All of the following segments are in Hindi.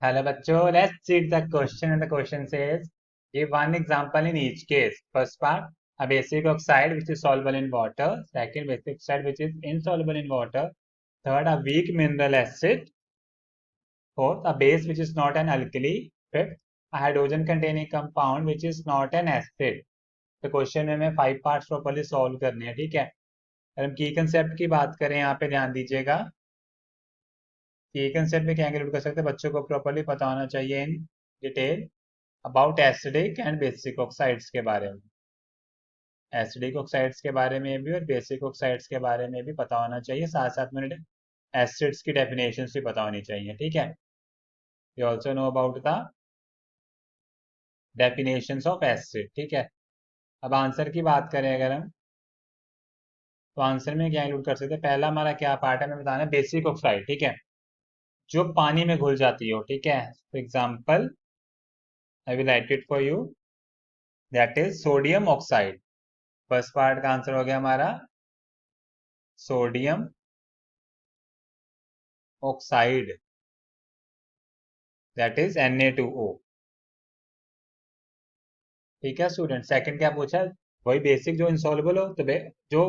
Hello, bachcho. Let's see the question. And the question says, give one example in each case. First part, a basic oxide which is soluble in water. Second, basic oxide which is insoluble in water. Third, a weak mineral acid. Fourth, a base which is not an alkali. Fifth, a hydrogen containing compound which is not an acid. तो क्वेश्चन में हमें 5 पार्ट्स प्रॉपर्ली सॉल्व करने हैं, ठीक है। अगर हम की कंसेप्ट की बात करें, यहाँ पे ध्यान दीजिएगा। की कंसेप्ट में क्या इंक्लूड कर सकते हैं, बच्चों को प्रॉपर्ली पता होना चाहिए in detail about acidic and basic oxides के बारे में। एसिडिक ऑक्साइड्स के बारे में भी और बेसिक ऑक्साइड्स के बारे में भी पता होना चाहिए, साथ साथ में एसिड्स की डेफिनेशन भी पता होनी चाहिए, ठीक है। You also know about the definitions of acid, ठीक है। अब आंसर की बात करें अगर हम, तो आंसर में क्या इंक्लूड कर सकते हैं, पहला हमारा क्या पार्ट है, हमें बताना है बेसिक ऑक्साइड, ठीक है, जो पानी में घुल जाती हो, ठीक है। For example I will write it for you, that is sodium oxide. First part का आंसर हो गया हमारा sodium oxide, that is Na2O, ठीक है स्टूडेंट। सेकंड क्या पूछा, वही बेसिक जो इंसॉल्युबल हो, तो जो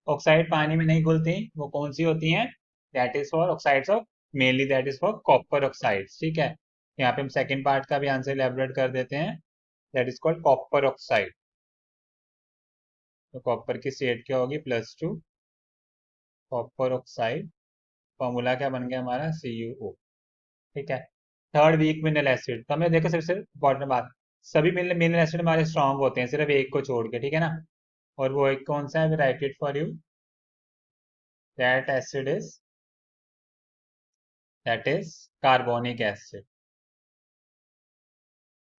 ऑक्साइड पानी में नहीं घुलती वो कौन सी होती हैं, that is for oxides of, mainly that is for copper oxides, ठीक है। यहाँ पे हम सेकंड पार्ट का भी आंसर एलेबोरेट कर देते हैं, that is called copper oxide. तो कॉपर की स्टेट क्या होगी, +2, कॉपर ऑक्साइड, फॉर्मूला क्या बन गया हमारा, CuO, ठीक है। थर्ड, वीक मिनरल एसिड, तो हमें देखो सबसे इंपॉर्टेंट बात, सभी मिनरल एसिड हमारे स्ट्रांग होते हैं, सिर्फ एक को छोड़ के, ठीक है ना। और वो एक कौन सा है, right it for you, that acid is, that is carbonic acid,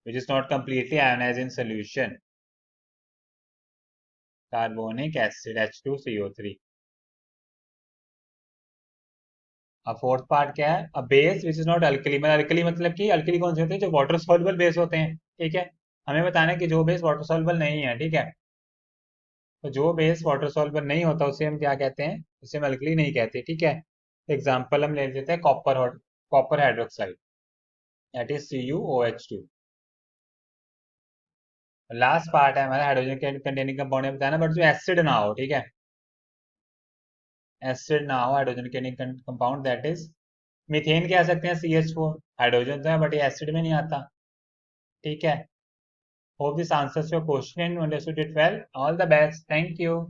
which is not completely ionized in solution, carbonic acid H2CO3। अब फोर्थ पार्ट क्या है, a base which is not alkali, मतलब अल्कली मतलब कि अल्कली कौन से होते हैं, जो वाटर सॉल्युबल बेस होते हैं, ठीक है। हमें बताना है कि जो बेस वाटर सॉल्युबल नहीं है, ठीक है। तो जो बेस वाटर सॉल्युबल नहीं होता उसे हम क्या कहते हैं, उसे हम अल्कली नहीं कहते, ठीक है। एग्जाम्पल हम ले लेते हैं copper hydroxide, that is CuOH2। Last part है हमारा हाइड्रोजन कंटेनिंग कंपाउंड में बताना, बट जो एसिड ना हो, ठीक है, एसिड ना हो, hydrogen containing compound, that is methane कह सकते हैं, CH4, हाइड्रोजन तो है बट ये एसिड में नहीं आता, ठीक है। Hope this answers your question, understood it well, all the best, thank you.